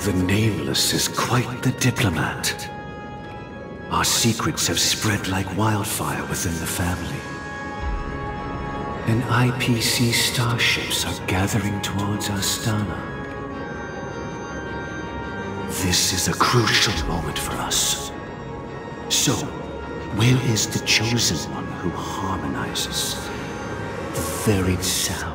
The Nameless is quite the diplomat. Our secrets have spread like wildfire within the family. And IPC starships are gathering towards Astana. This is a crucial moment for us. So, where is the Chosen One who harmonizes the varied sounds?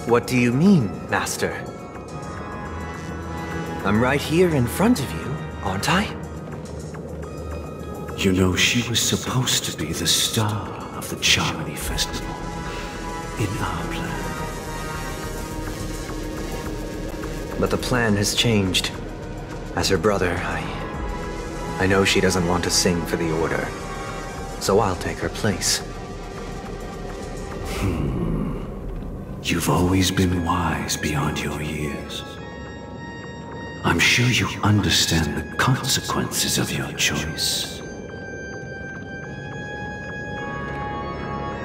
What do you mean, Master? I'm right here in front of you, aren't I? You know, she was supposed to be the star of the Charmony Festival in our plan. But the plan has changed. As her brother, I know she doesn't want to sing for the Order, so I'll take her place. You've always been wise beyond your years. I'm sure you understand the consequences of your choice.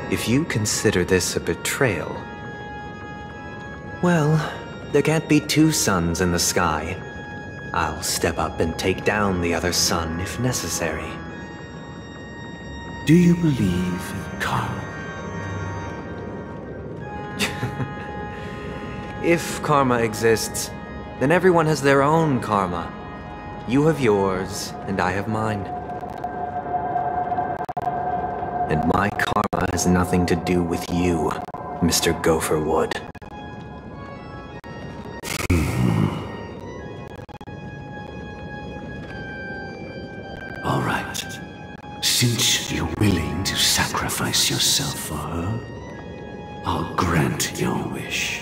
If you consider this a betrayal, well, there can't be two suns in the sky. I'll step up and take down the other sun if necessary. Do you believe in karma? If karma exists, then everyone has their own karma. You have yours, and I have mine. And my karma has nothing to do with you, Mr. Gopherwood. All right. Since you're willing to sacrifice yourself for her, I'll grant your wish.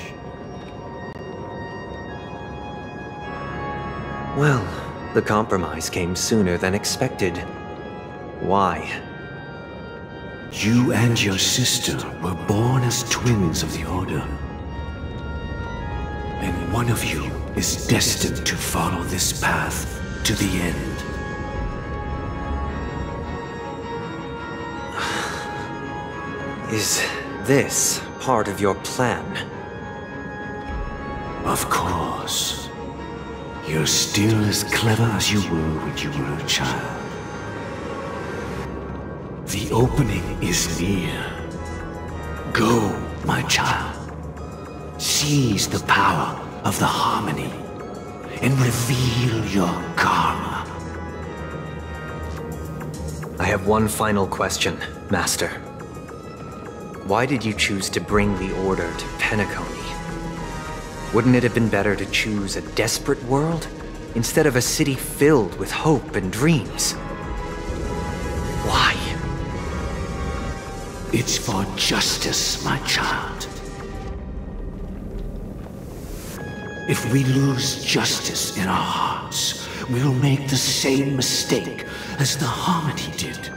Well, the compromise came sooner than expected. Why? You and your sister were born as twins of the Order. And one of you is destined to follow this path to the end. Is this part of your plan? Of course. You're still as clever as you were when you were a child. The opening is near. Go, my child. Seize the power of the harmony and reveal your karma. I have one final question, Master. Why did you choose to bring the Order to PENACONY? Wouldn't it have been better to choose a desperate world instead of a city filled with hope and dreams? Why? It's for justice, my child. If we lose justice in our hearts, we'll make the same mistake as the Harmony did.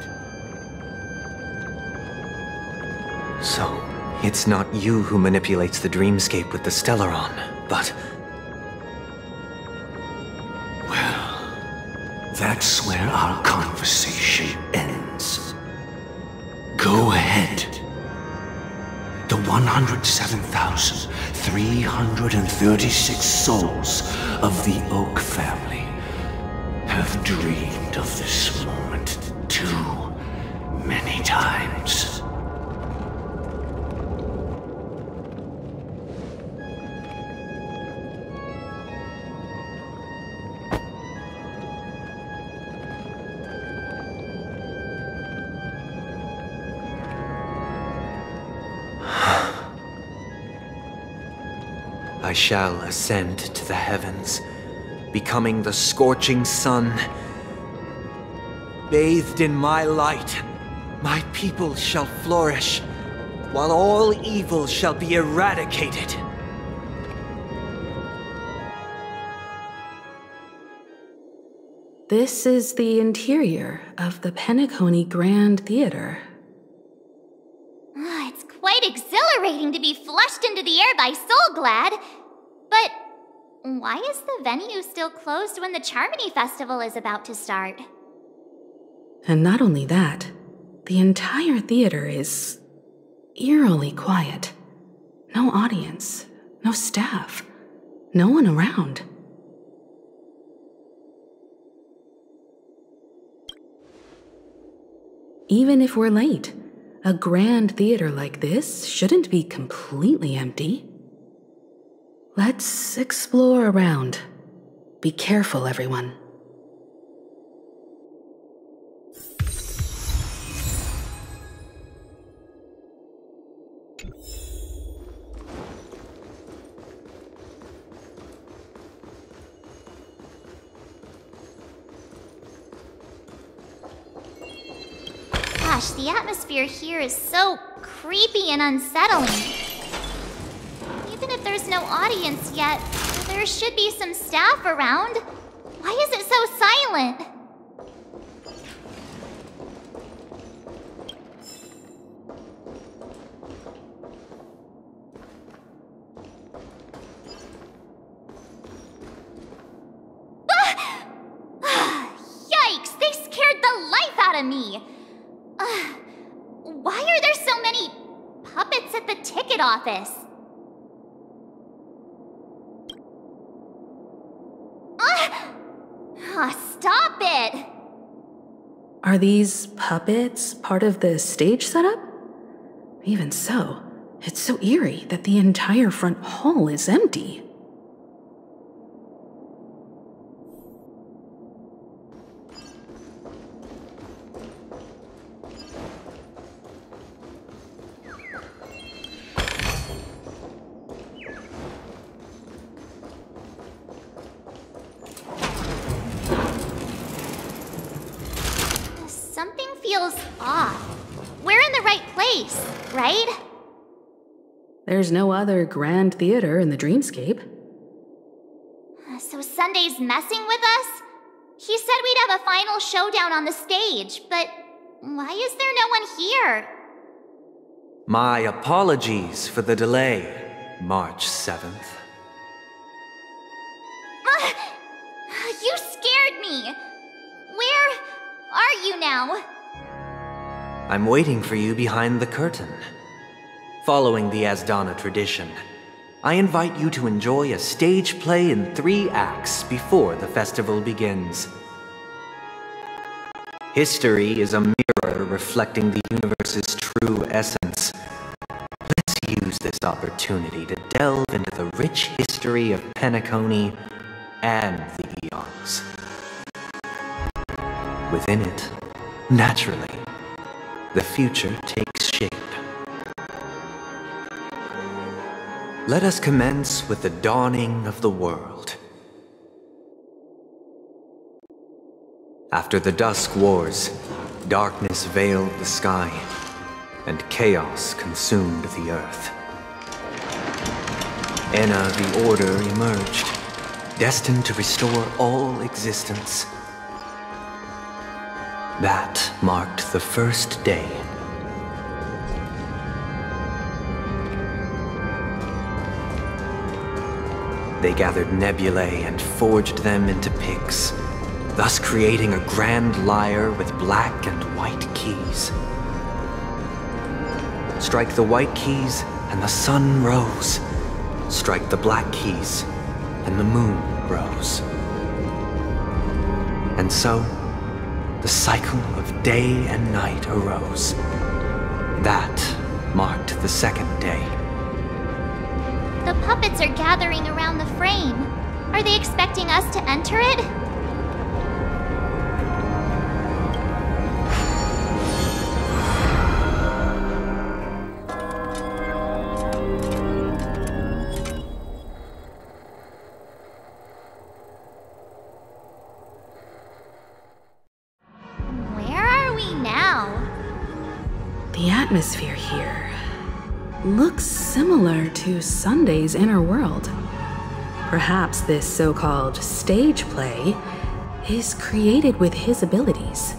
So, it's not you who manipulates the dreamscape with the Stellaron, but... Well, that's where our conversation ends. Go ahead. The 107,336 souls of the Oak family have dreamed of this moment too many times. I shall ascend to the heavens, becoming the scorching sun. Bathed in my light, my people shall flourish, while all evil shall be eradicated. This is the interior of the PENACONY Grand Theater. It's quite exhilarating to be flushed into the air by Soulglad. But why is the venue still closed when the Charmony Festival is about to start? And not only that, the entire theater is eerily quiet. No audience, no staff, no one around. Even if we're late, a grand theater like this shouldn't be completely empty. Let's explore around. Be careful, everyone. Gosh, the atmosphere here is so creepy and unsettling. Even if there's no audience yet, there should be some staff around. Why is it so silent? Yikes, they scared the life out of me. Why are there so many puppets at the ticket office? Stop it! Are these puppets part of the stage setup? Even so, it's so eerie that the entire front hall is empty. Something feels off. We're in the right place, right? There's no other grand theater in the dreamscape. So Sunday's messing with us? He said we'd have a final showdown on the stage, but why is there no one here? My apologies for the delay, March 7th. You scared me! Where are you now? I'm waiting for you behind the curtain. Following the Asdana tradition, I invite you to enjoy a stage play in 3 acts before the festival begins. History is a mirror reflecting the universe's true essence. Let's use this opportunity to delve into the rich history of PENACONY and the eons. Within it, naturally, the future takes shape. Let us commence with the dawning of the world. After the Dusk Wars, darkness veiled the sky, and chaos consumed the earth. Enna the Order emerged, destined to restore all existence. That marked the first day. They gathered nebulae and forged them into picks, thus creating a grand lyre with black and white keys. Strike the white keys, and the sun rose. Strike the black keys, and the moon rose. And so, the cycle of day and night arose. That marked the second day. The puppets are gathering around the frame. Are they expecting us to enter it? The atmosphere here looks similar to Sunday's inner world. Perhaps this so-called stage play is created with his abilities.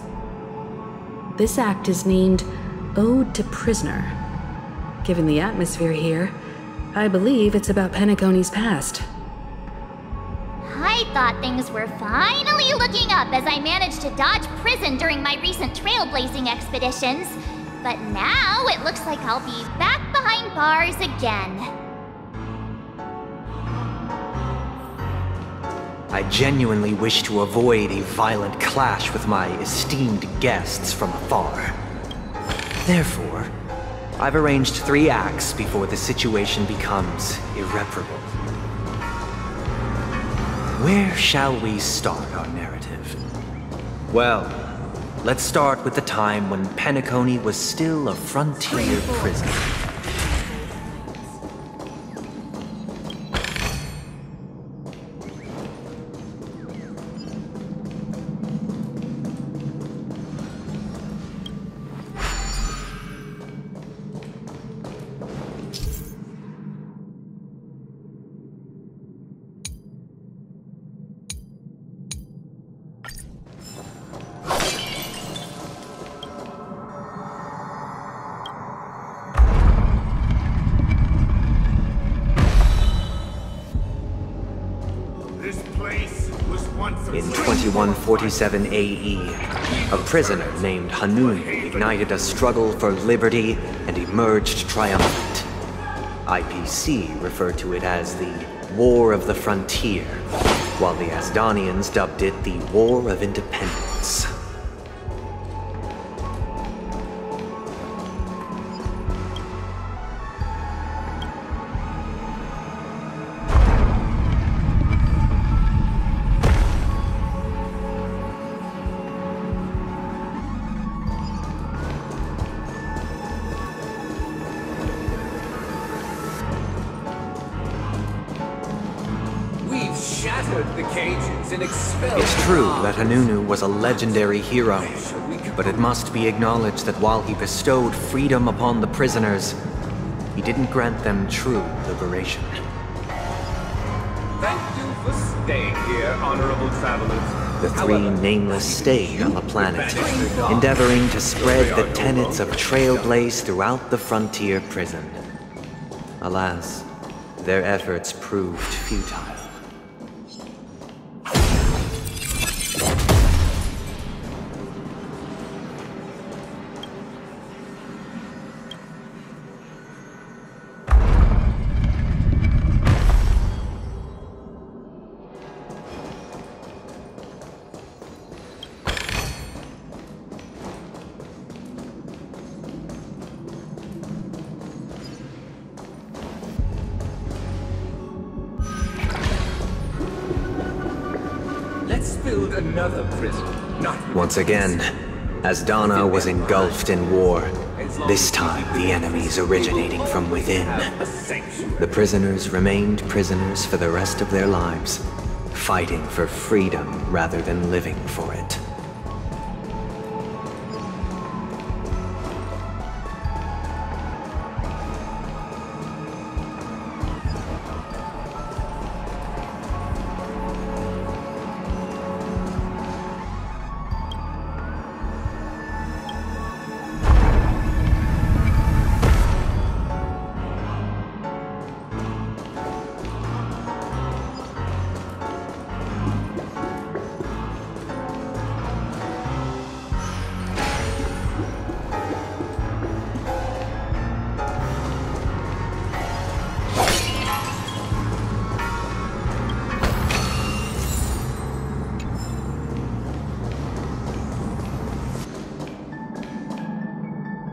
This act is named Ode to Prisoner. Given the atmosphere here, I believe it's about PENACONY's past. I thought things were finally looking up as I managed to dodge prison during my recent trailblazing expeditions. But now it looks like I'll be back behind bars again. I genuinely wish to avoid a violent clash with my esteemed guests from afar. Therefore, I've arranged 3 acts before the situation becomes irreparable. Where shall we start our narrative? Well, let's start with the time when PENACONY was still a frontier prison. In 2147 AE, a prisoner named Hanunu ignited a struggle for liberty and emerged triumphant. IPC referred to it as the War of the Frontier, while the Asdanians dubbed it the War of Independence. The cages and expelled. It's true that Hanunu was a legendary hero, but it must be acknowledged that while he bestowed freedom upon the prisoners, he didn't grant them true liberation. Thank you for staying here, honorable travelers. The 3 nameless stayed on the planet, endeavoring to spread the tenets of Trailblaze throughout the frontier prison. Alas, their efforts proved futile. Let's build another prison. Once again, Asdana was engulfed in war. This time, the enemies originating from within. The prisoners remained prisoners for the rest of their lives, fighting for freedom rather than living for it.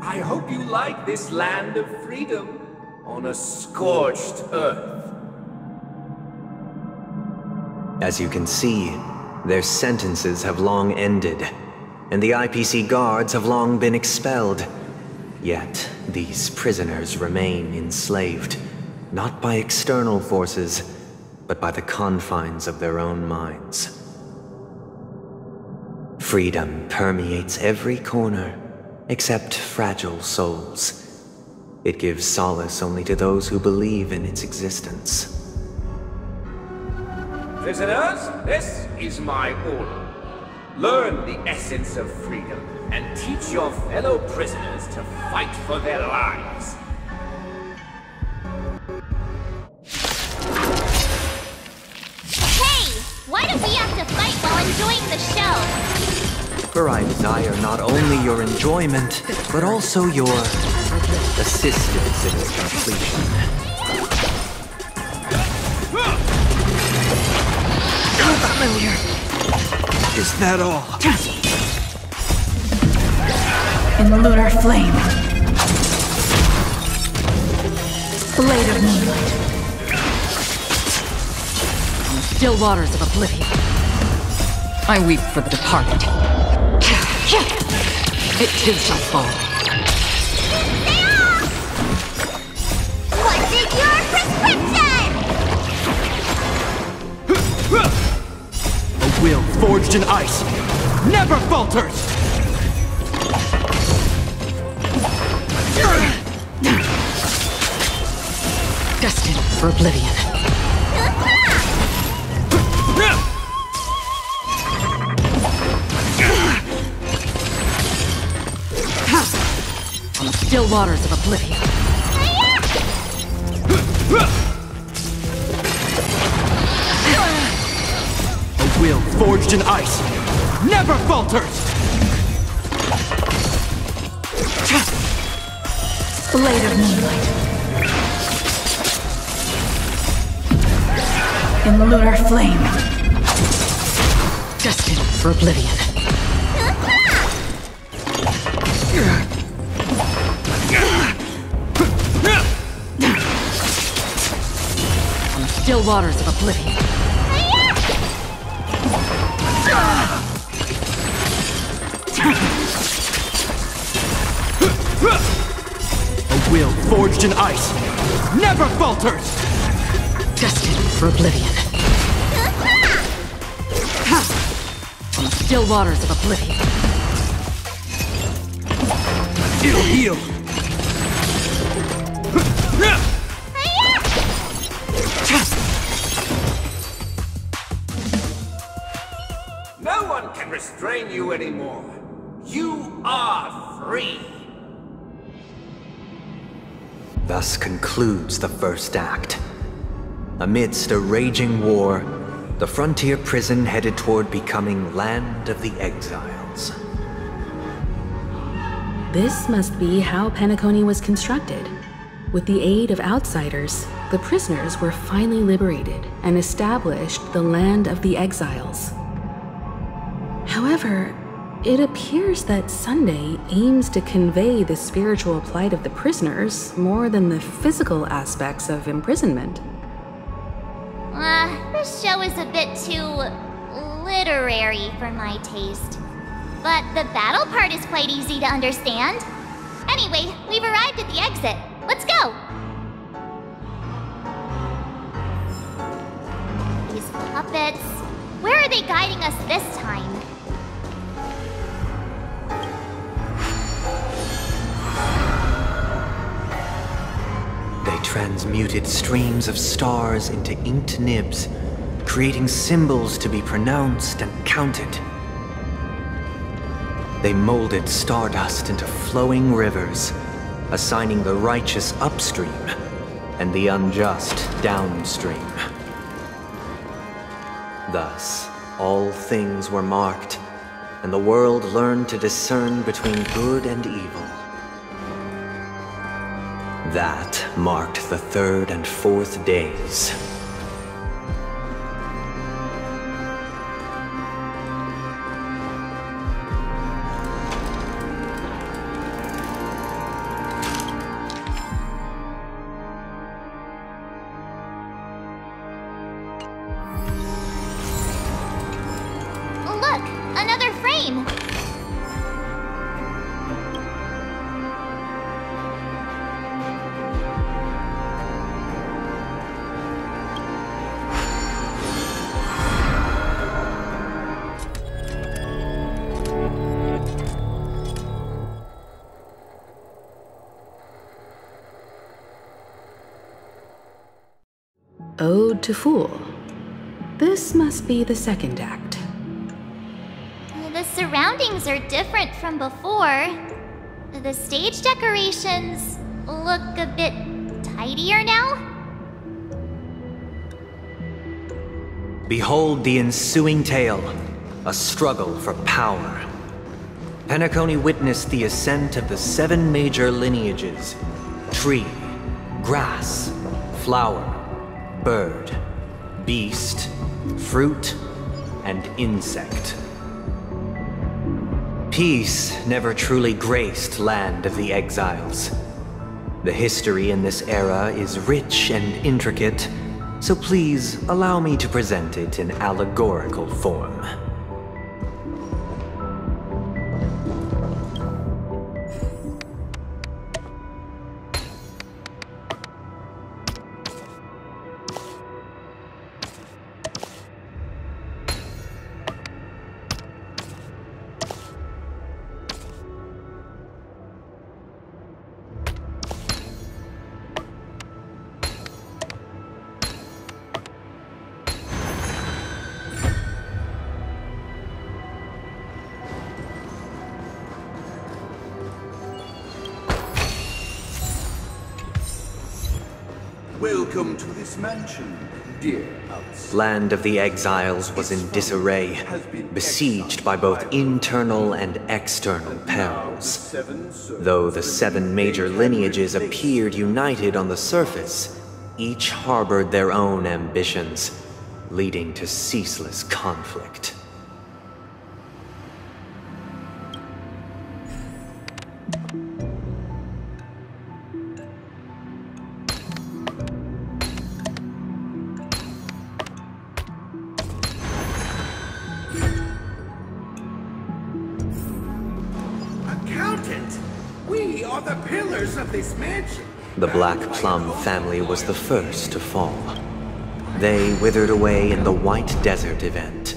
I hope you like this land of freedom on a scorched earth. As you can see, their sentences have long ended, and the IPC guards have long been expelled. Yet, these prisoners remain enslaved, not by external forces, but by the confines of their own minds. Freedom permeates every corner, except fragile souls. It gives solace only to those who believe in its existence. Prisoners, this is my order. Learn the essence of freedom and teach your fellow prisoners to fight for their lives. Hey! Why do we have to fight while enjoying the show? For I desire not only your enjoyment, but also your assistance in its completion. Familiar. Is that all? In the lunar flame. Blade of moonlight. On the still waters of oblivion. I weep for the departed. It too shall fall. What's in your prescription? A will forged in ice never falters! Destined for oblivion. On the still waters of oblivion. A will forged in ice never falters! Blade of moonlight. In the lunar flame. Destined for oblivion. On the still waters of oblivion. A will forged in ice never falters! Destined for oblivion. On the still waters of oblivion. It'll heal! No one can restrain you anymore. You are free. Thus concludes the first act. Amidst a raging war, the frontier prison headed toward becoming Land of the Exiles. This must be how PENACONY was constructed. With the aid of outsiders, the prisoners were finally liberated and established the Land of the Exiles. However, it appears that Sunday aims to convey the spiritual plight of the prisoners more than the physical aspects of imprisonment. This show is a bit too literary for my taste. But the battle part is quite easy to understand. Anyway, we've arrived at the exit. Let's go! These puppets... Where are they guiding us this time? They transmuted streams of stars into inked nibs, creating symbols to be pronounced and counted. They molded stardust into flowing rivers, assigning the righteous upstream and the unjust downstream. Thus, all things were marked, and the world learned to discern between good and evil. That marked the third and fourth days. Look, another frame! Ode to Fool. This must be the second act. The surroundings are different from before. The stage decorations look a bit tidier now. Behold the ensuing tale, a struggle for power. PENACONY witnessed the ascent of the 7 major lineages: tree, grass, flower, bird, beast, fruit, and insect. Peace never truly graced Land of the Exiles. The history in this era is rich and intricate, so please allow me to present it in allegorical form. Welcome to this mansion, dear outsider. Land of the Exiles was in disarray, besieged by both internal and external perils. Though the 7 major lineages appeared united on the surface, each harbored their own ambitions, leading to ceaseless conflict. We are the pillars of this mansion. The Black Plum family was the first to fall. They withered away in the White Desert event,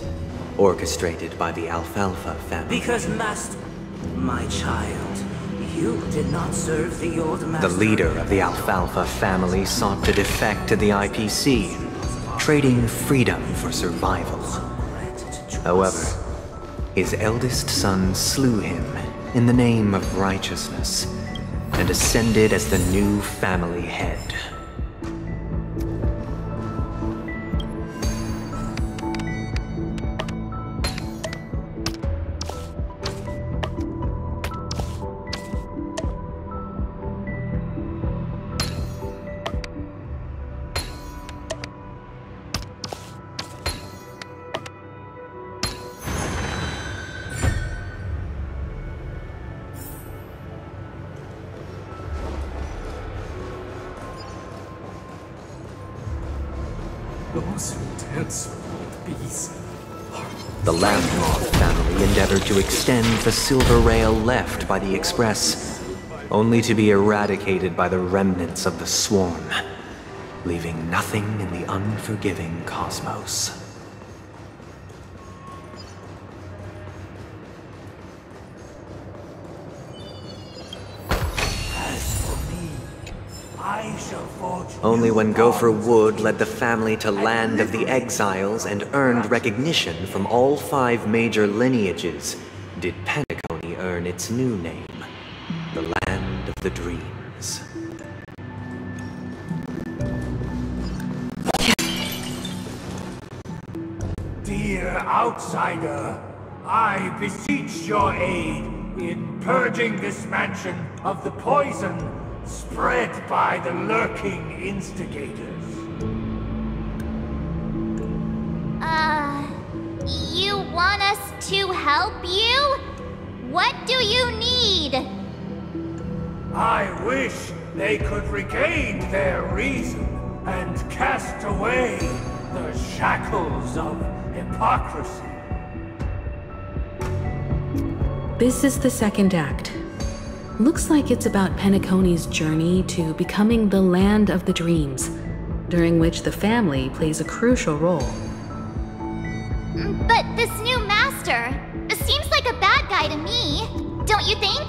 orchestrated by the Alfalfa family. Because, Master, my child, you did not serve the old Master. The leader of the Alfalfa family sought to defect to the IPC, trading freedom for survival. However, his eldest son slew him in the name of righteousness, and ascended as the new family head. Those who dance with beasts. The Landmoth family endeavored to extend the silver rail left by the Express, only to be eradicated by the remnants of the Swarm, leaving nothing in the unforgiving cosmos. Only when Gopher Wood led the family to Land of the Exiles and earned recognition from all 5 major lineages did PENACONY earn its new name, the Land of the Dreams. Dear outsider, I beseech your aid in purging this mansion of the poison spread by the lurking instigators. You want us to help you? What do you need? I wish they could regain their reason and cast away the shackles of hypocrisy. This is the second act. Looks like it's about PENACONY's journey to becoming the Land of the Dreams, during which the family plays a crucial role. But this new master seems like a bad guy to me, don't you think?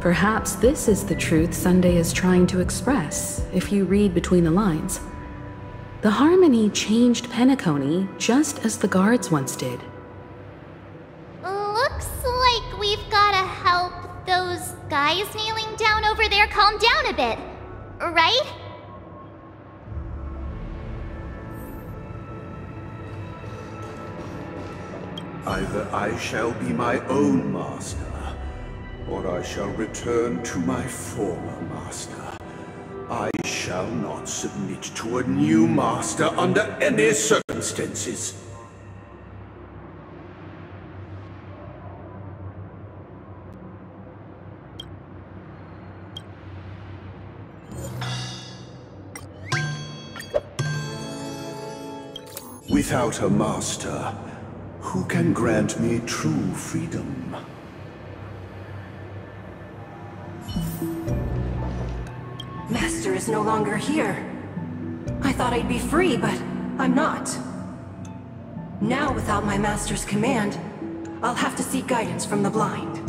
Perhaps this is the truth Sunday is trying to express, if you read between the lines. The Harmony changed PENACONY just as the guards once did. Looks like we've gotta help those guys kneeling down over there calm down a bit, right? Either I shall be my own master, or I shall return to my former master. I shall not submit to a new master under any circumstances. Without a master, who can grant me true freedom? Master is no longer here. I thought I'd be free, but I'm not. Now, without my master's command, I'll have to seek guidance from the blind.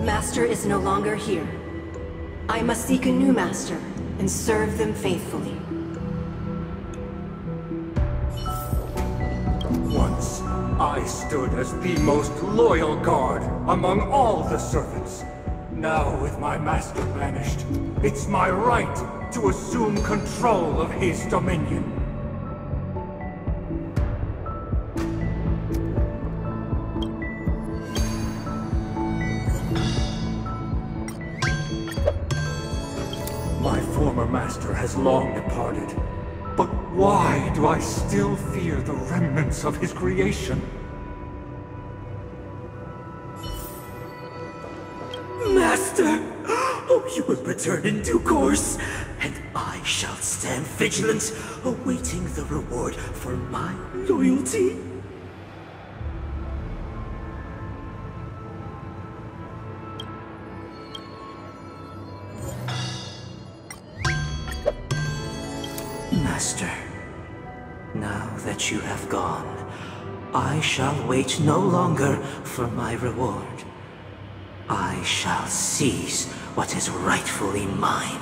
Master is no longer here. I must seek a new master and serve them faithfully. Once, I stood as the most loyal guard among all the servants. Now, with my master banished, it's my right to assume control of his dominion. My former master has long departed. But why do I still fear the remnants of his creation? Master! Oh, you will return in due course, and I shall stand vigilant, awaiting the reward for my loyalty. Master, now that you have gone, I shall wait no longer for my reward. I shall seize what is rightfully mine.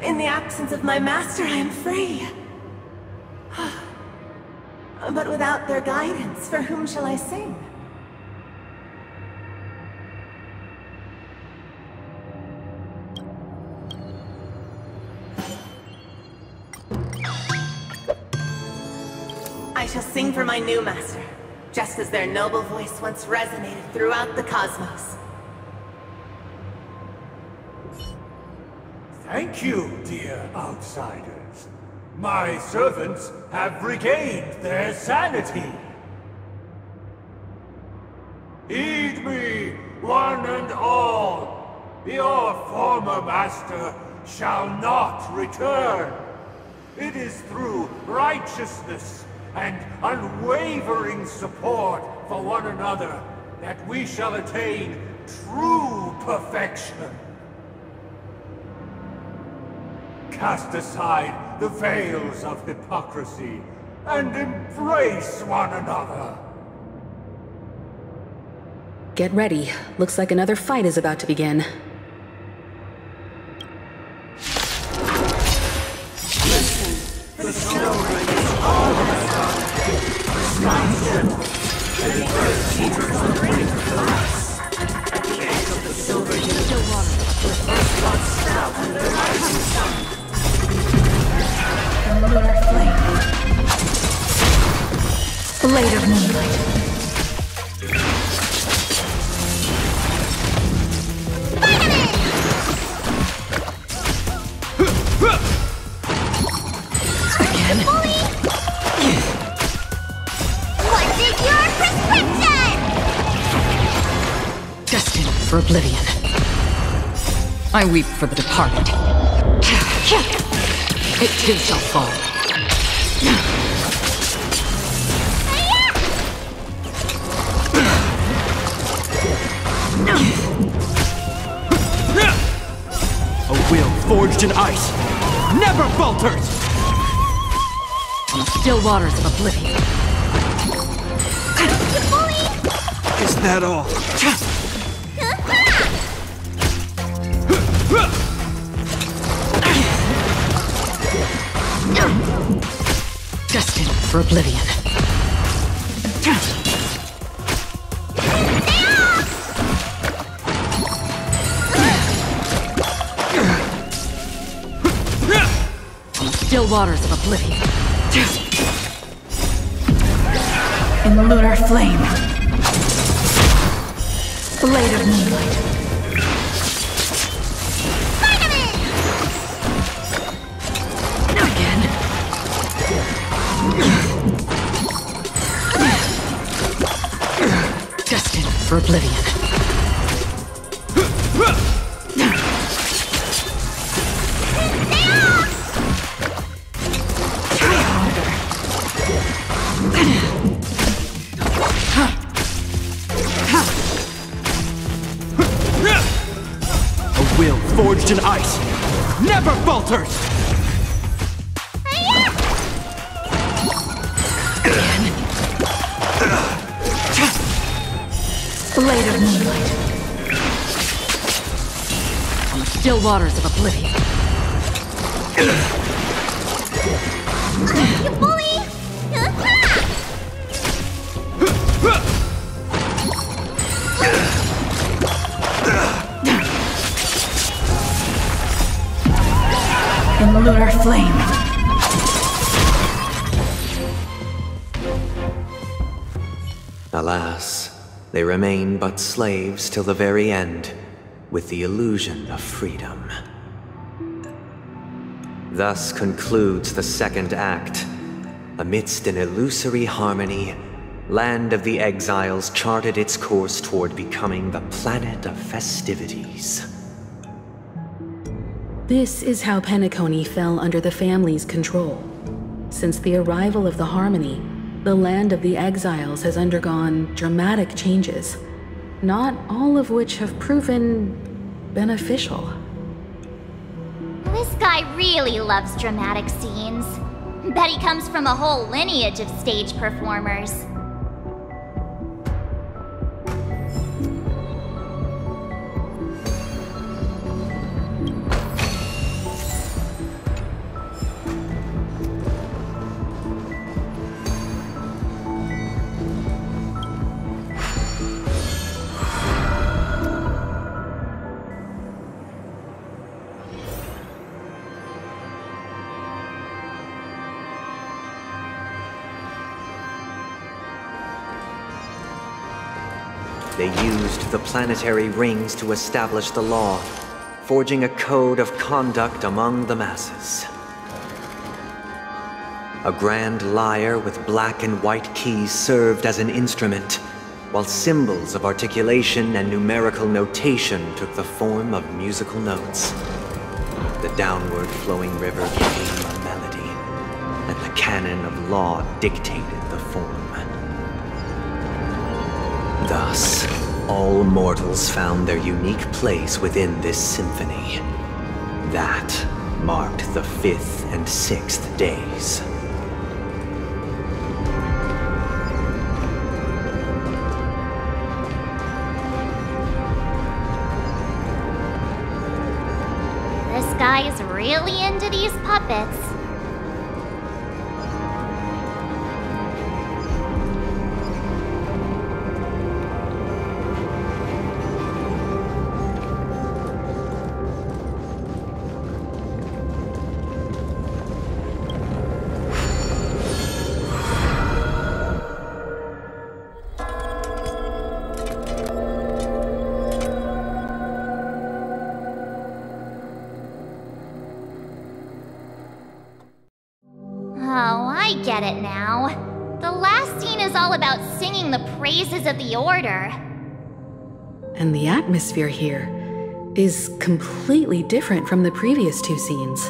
In the absence of my master, I am free. But without their guidance, for whom shall I sing? I shall sing for my new master, just as their noble voice once resonated throughout the cosmos. Thank you, dear outsiders. My servants have regained their sanity. Heed me, one and all. Your former master shall not return. It is through righteousness and unwavering support for one another that we shall attain true perfection. Cast aside the veils of hypocrisy and embrace one another. Get ready. Looks like another fight is about to begin. The silver is all and the earth keepers bring us. At the edge of the silver universe, the first one sprout from the rising sun. The lunar flame. Blade of moonlight. For oblivion. I weep for the departed. It too shall fall. A will forged in ice never falters! On the still waters of oblivion. Is that all? Destined for oblivion. Still waters of oblivion. In the lunar flame. Blade of moonlight. Again. Destined for oblivion. Will forged in ice never falters! Blade of moonlight. On the still waters of oblivion. You bully! In the lunar flame. Alas, they remain but slaves till the very end, with the illusion of freedom. Thus concludes the second act. Amidst an illusory harmony, Land of the Exiles charted its course toward becoming the planet of festivities. This is how PENACONY fell under the family's control. Since the arrival of the Harmony, the Land of the Exiles has undergone dramatic changes, not all of which have proven beneficial. This guy really loves dramatic scenes. Bet he comes from a whole lineage of stage performers. They used the planetary rings to establish the law, forging a code of conduct among the masses. A grand lyre with black and white keys served as an instrument, while symbols of articulation and numerical notation took the form of musical notes. The downward flowing river became a melody, and the canon of law dictated the form. Thus, all mortals found their unique place within this symphony. That marked the 5th and 6th days. This guy is really into these puppets. Oh, I get it now. The last scene is all about singing the praises of the Order. And the atmosphere here is completely different from the previous two scenes.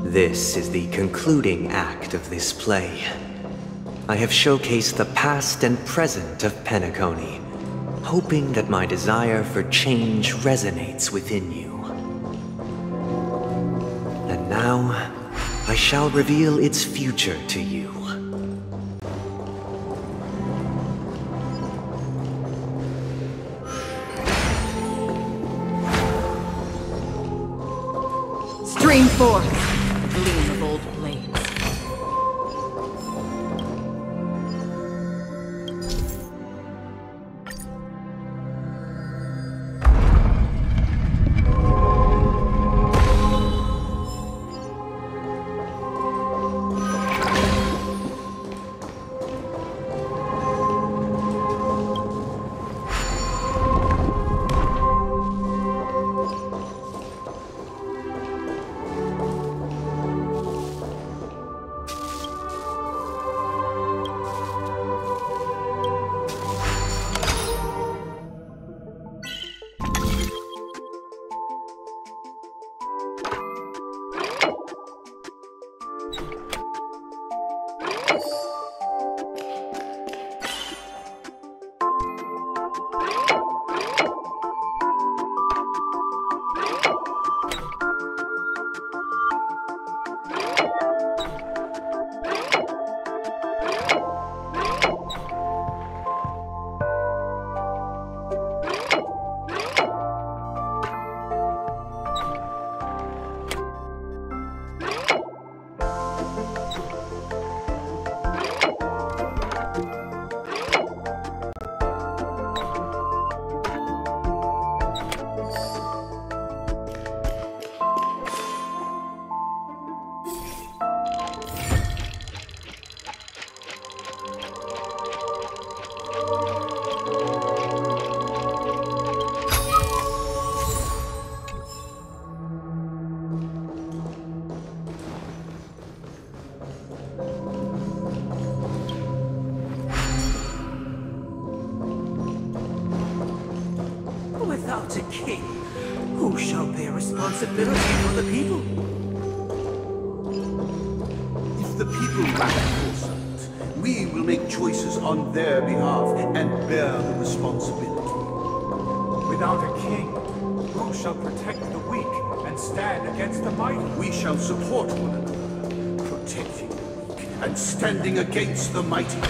This is the concluding act of this play. I have showcased the past and present of PENACONY, hoping that my desire for change resonates within you. And now, I shall reveal its future to you. Stream forth, gleam of old blades. Without a king, who shall bear responsibility for the people? If the people lack foresight, we will make choices on their behalf and bear the responsibility. Without a king, who shall protect the weak and stand against the mighty? We shall support one another, protecting the weak and standing against the mighty.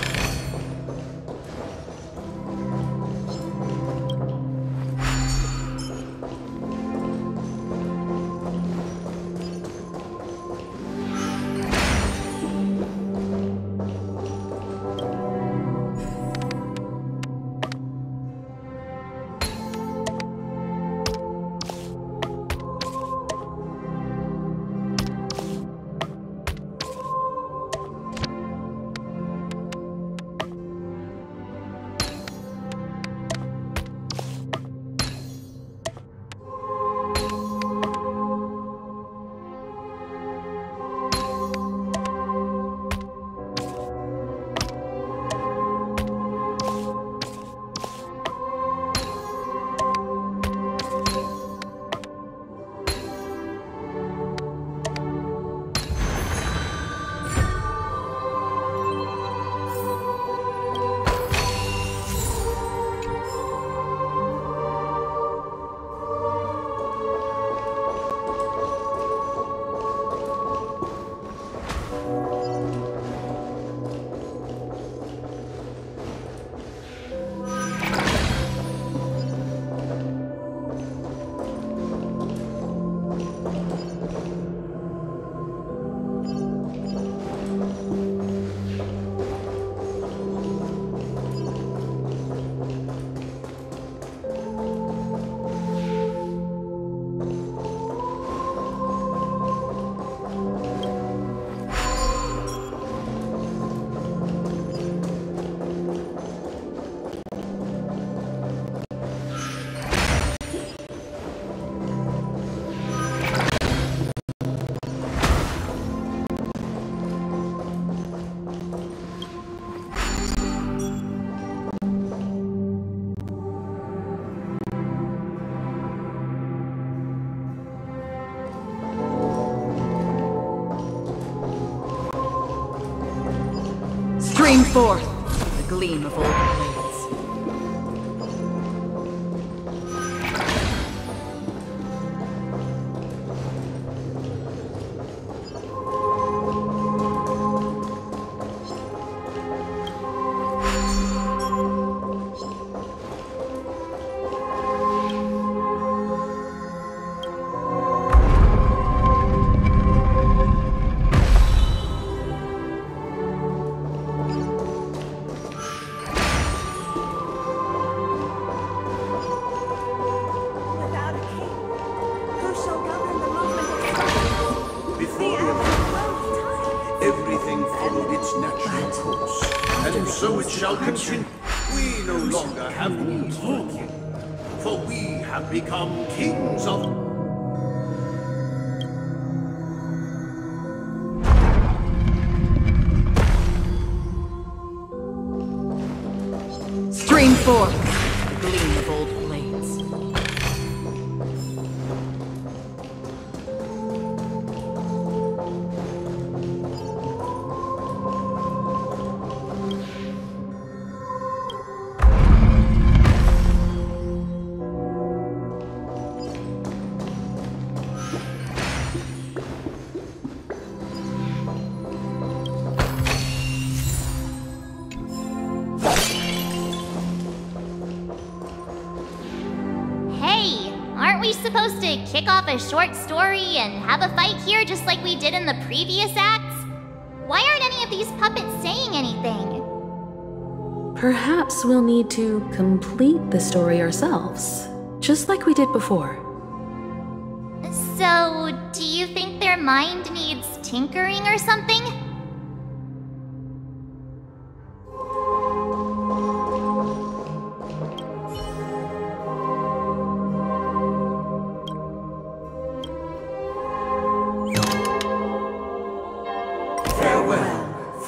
Stream forth the gleam of old blades. Everything followed its natural course, and so it shall continue. We no longer have need for a king, for we have become kings of... Stream forth the gleam of old blades. Aren't we supposed to kick off a short story and have a fight here just like we did in the previous acts? Why aren't any of these puppets saying anything? Perhaps we'll need to complete the story ourselves, just like we did before. So, do you think their mind needs tinkering or something?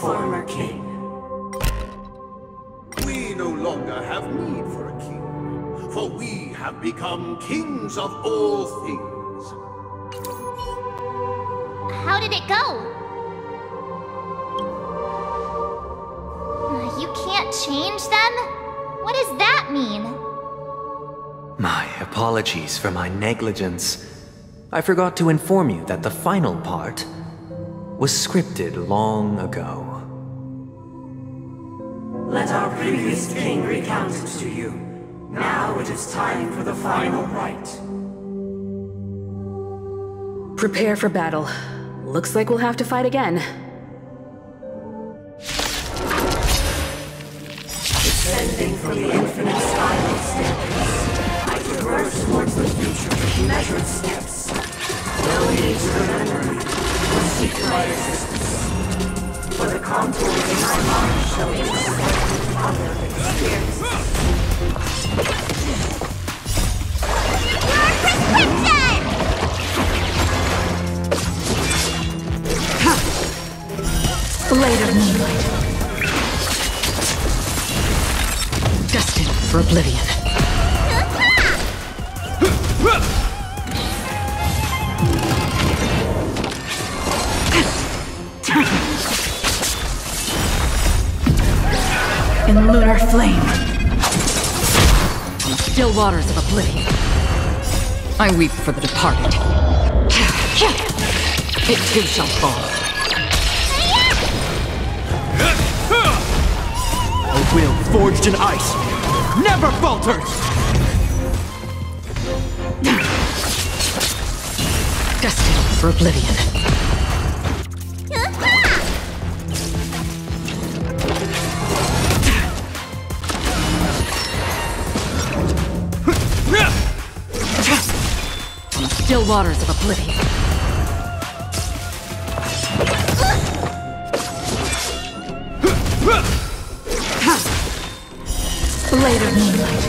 Former king. We no longer have need for a king, for we have have become kings of all things. How did it go? You can't change them? What does that mean? My apologies for my negligence. I forgot to inform you that the final part was scripted long ago. Let our previous king recount it to you. Now it is time for the final rite. Prepare for battle. Looks like we'll have to fight again. Descending from the infinite spiral staircase, I traverse towards the future with measured steps. No need to remember me or seek my assistance, for the contours in my mind shall intersect with other experiences. Your prescription! Blade of moonlight. Destined for oblivion. In lunar flame. In still waters of oblivion. I weep for the departed. It too shall fall. A will forged in ice never falters! Destined for oblivion. In still waters of oblivion. Blade of moonlight.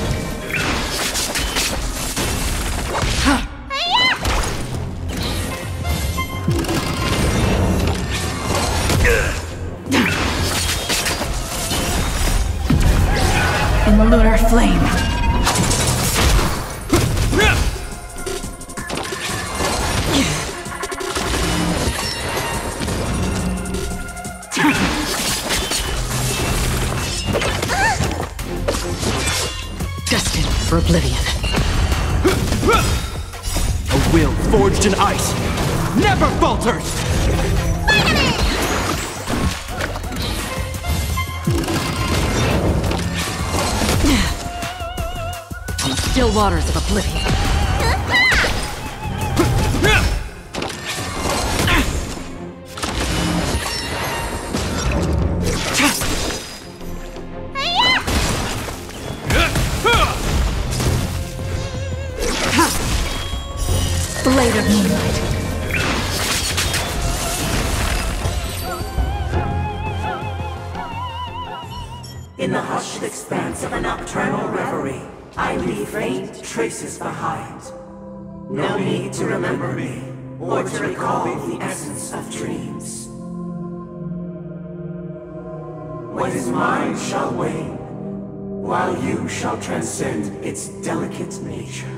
In the lunar flame. Destined for oblivion. A will forged in ice never falters! In still waters of oblivion. Blade of moonlight. In the hushed expanse of a nocturnal reverie, I leave faint traces behind. No need to remember me, or to recall the essence of dreams. What is mine shall wane, while you shall transcend its delicate nature.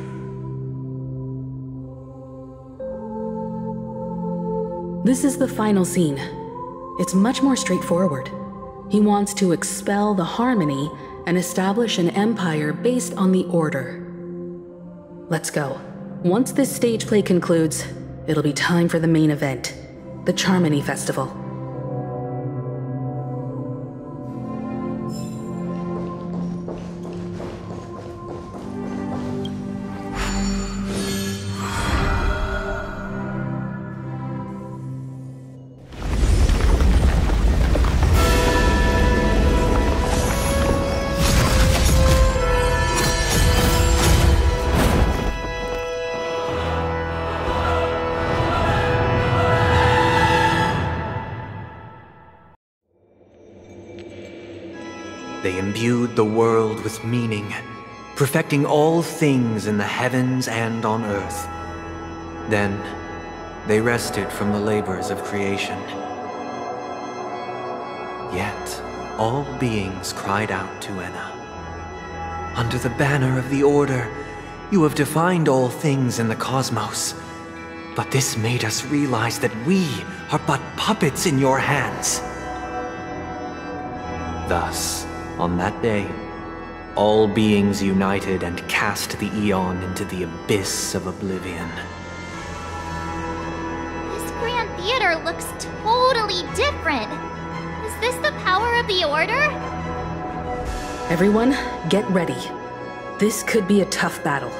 This is the final scene. It's much more straightforward. He wants to expel the harmony and establish an empire based on the order. Let's go. Once this stage play concludes, it'll be time for the main event, the Charmony Festival. They imbued the world with meaning, perfecting all things in the heavens and on earth. Then, they rested from the labors of creation. Yet, all beings cried out to Enna. Under the banner of the Order, You have defined all things in the cosmos. But this made us realize that we are but puppets in your hands. Thus, on that day, all beings united and cast the Eon into the abyss of oblivion. This Grand Theater looks totally different. Is this the power of the Order? Everyone, get ready. This could be a tough battle.